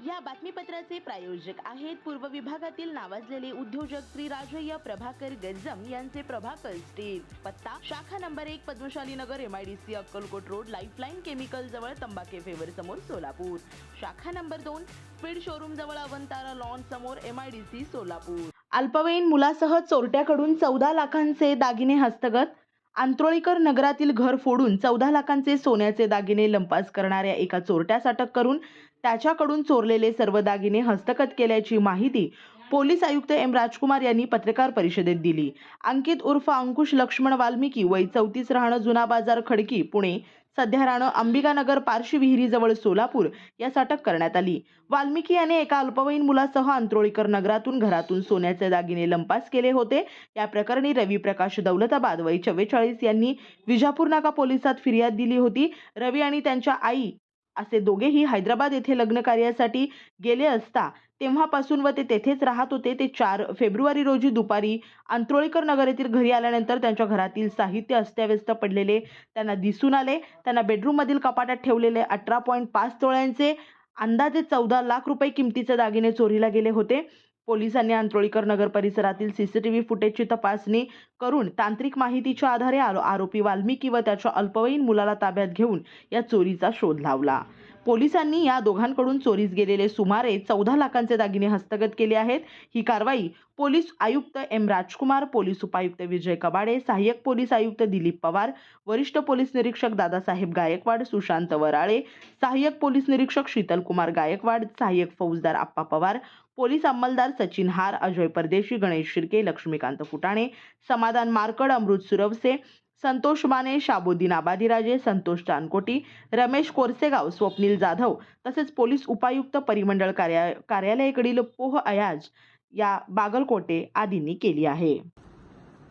या बातमीपत्राचे प्रायोजक आहेत पूर्व विभागातील नावाजलेले उद्योजक श्री राजय्या प्रभाकर गज्जम यांचे प्रभाकर स्टील। पत्ता शाखा नंबर 1 पद्मशाली नगर MIDC Akkalkot road lifeline chemical जवळ तंबाके फेवर समोर सोलापूर। शाखा नंबर 2 स्पीड शोरूम जवळ अवंतारा लॉन समोर MIDC सोलापूर। अल्पवयीन मुलासह चोरट्याकडून 14 लाखांचे दागिने हस्तगत। आंत्रोळीकर नगरातील घर फोडून 14 लाखांचे सोन्याचे दागिने लंपास करणाऱ्या एका चोरट्यास अटक करून त्याच्याकडून चोरलेले सर्व दागिने हस्तगत केल्याची माहिती पोलीस आयुक्त M राजकुमार यांनी पत्रकार परिषदेत दिली। अंकित उर्फ अंकुश लक्ष्मण वाल्मिकी वय 34 राहणं जुना बाजार खडकी पुणे, सध्या राहणं अंबिकानगर पारशी विहिरीजवळ सोलापूर यास अटक करण्यात आली। वाल्मिकी याने एका अल्पवयीन मुलासह आंत्रोळीकर नगरातून घरातून सोन्याचे दागिने लंपास केले होते। या प्रकरणी रवी प्रकाश दौलताबाद वय 44 यांनी विजापूर नाका पोलिसात फिर्याद दिली होती। रवी आणि त्यांच्या आई असे दोघेही हैदराबाद येथे लग्न कार्यासाठी गेले असता तेव्हापासून व ते तेथेच राहत होते। ते 4 फेब्रुवारी रोजी दुपारी आंत्रोळीकर नगर येथील घरी आल्यानंतर त्यांच्या घरातील साहित्य अस्ताव्यस्त पडलेले त्यांना दिसून आले। त्यांना बेडरूम मधील कपाटात ठेवलेले 18.5 तोळ्यांचे अंदाजे 14 लाख रुपये किमतीचे दागिने चोरीला गेले होते। पोलिसांनी आंत्रोळीकर नगर परिसरातील CCTV फुटेजची तपासणी करून तांत्रिक माहितीच्या आधारे आरोपी वाल्मिकी व त्याच्या अल्पवयीन मुलाला ताब्यात घेऊन या चोरीचा शोध लावला। पोलिसांनी या दोघांकडून चोरीस गेलेले सुमारे 14 लाखांचे दागिने हस्तगत केले आहेत। ही कारवाई पोलीस आयुक्त M राजकुमार, पोलीस उपायुक्त विजय कबाडे, सहाय्यक पोलीस आयुक्त दिलीप पवार, वरिष्ठ पोलीस निरीक्षक दादासाहेब गायकवाड, सुशांत वराळे, सहाय्यक पोलीस निरीक्षक शीतलकुमार गायकवाड, सहाय्यक फौजदार आप्पा पवार, पोलीस अंमलदार सचिन हार, अजय परदेशी, गणेश शिर्के, लक्ष्मीकांत फुटाणे, समाधान मारकड, अमृत सुरवसे, संतोष माने, शाबुद्दीन आबादीराजे, संतोष चानकोटी, रमेश कोरसेगाव, स्वप्नील जाधव तसेच पोलीस उपायुक्त परिमंडळ कार्यालयाकडील पोह अयाज या बागलकोटे आदींनी केली आहे।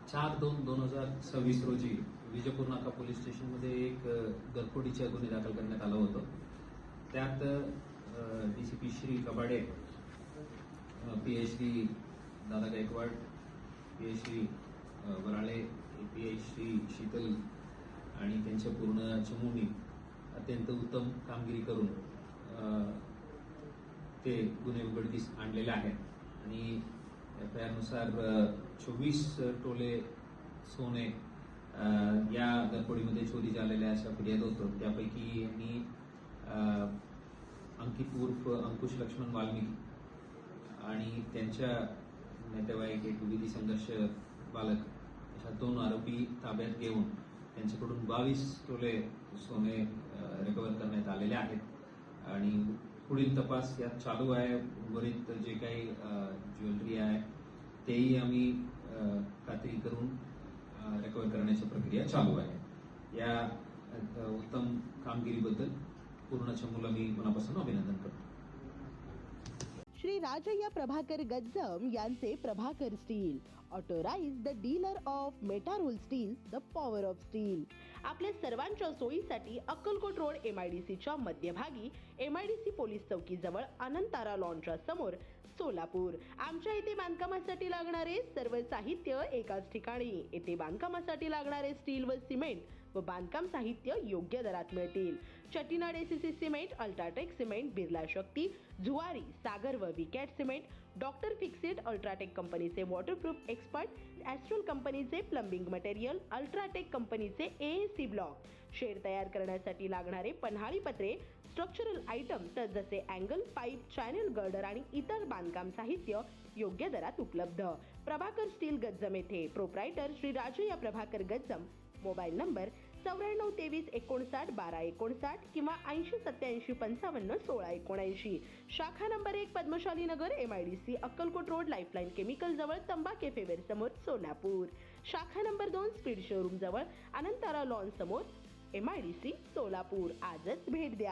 4/2/2026 रोजी विजापूर नाका पोलीस स्टेशनमध्ये एक घरफोडीचा गुन्हे दाखल करण्यात आला होता। त्यात DCP श्री कबाडे, PI दादा गायकवाड, PI वराळे, PI शीतल आणि त्यांच्या पूर्ण चमूने अत्यंत उत्तम कामगिरी करून ते गुन्हे उघडकीस आणलेले आहेत आणि FIR नुसार 24 तोळे सोने या घरफोडीमध्ये चोरी झालेल्या अशा फिर्याद होतं। त्यापैकी यांनी अंकित उर्फ अंकुश लक्ष्मण वाल्मिकी आणि त्यांच्या नातेवाईक एक विधी संघर्ष बालक अशा 2 आरोपी ताब्यात घेऊन त्यांच्याकडून 22 तोळे सोने रिकव्हर करण्यात आलेले आहेत आणि पुढील तपास यात चालू आहे। उर्वरित जे काही ज्वेलरी आहे तेही आम्ही खात्री करून रिकव्हर करण्याची प्रक्रिया चालू आहे। या उत्तम कामगिरीबद्दल पूर्ण चमूला मी मनापासून अभिनंदन करतो। श्री राजय्या प्रभाकर गज्जम यांचे Prabhakar steel, authorise the dealer of Metarol steel, the power of steel. आपल्या सर्वांच्या सोयीसाठी अक्कलकोट रोड MIDCच्या मध्यभागी MIDC पोलीस चौकी जवळ अनंतारा लॉनच्या समोर सोलापूर। आमच्या इथे बांधकामासाठी लागणारे सर्व साहित्य एकाच ठिकाणी। येथे बांधकामासाठी लागणारे स्टील व सिमेंट व बांधकाम साहित्य योग्य दरात मिळतील। Chettinad ACC cement, UltraTech cement, Birla Shakti, Zuari, Sagar व Vicat cement, Doctor Fixit, UltraTech कंपनीचे वॉटरप्रूफ एक्सपर्ट, ॲस्ट्रल कंपनीचे प्लंबिंग मटेरियल, अल्ट्राटेक कंपनीचे AAC ब्लॉक, शेड तयार करण्यासाठी लागणारे पन्हाळी पत्रे, स्ट्रक्चरल आयटम तर जसे अँगल, पाईप, चॅनल गर्डर आणि इतर बांधकाम साहित्य योग्य दरात उपलब्ध। प्रभाकर स्टील गज्जम येथे। Proprietor Shri Rajayya Prabhakar Gajjam. Mobile number 9493591259 किंवा 8087551679। शाखा नंबर 1 पद्मशाली नगर MIDC Akkalkot road lifeline chemical जवळ तंबाके फेवर समोर सोलापूर। शाखा नंबर 2 स्पीड शोरूम जवळ अनंतारा लॉन समोर MIDC सोलापूर। आजच भेट द्या।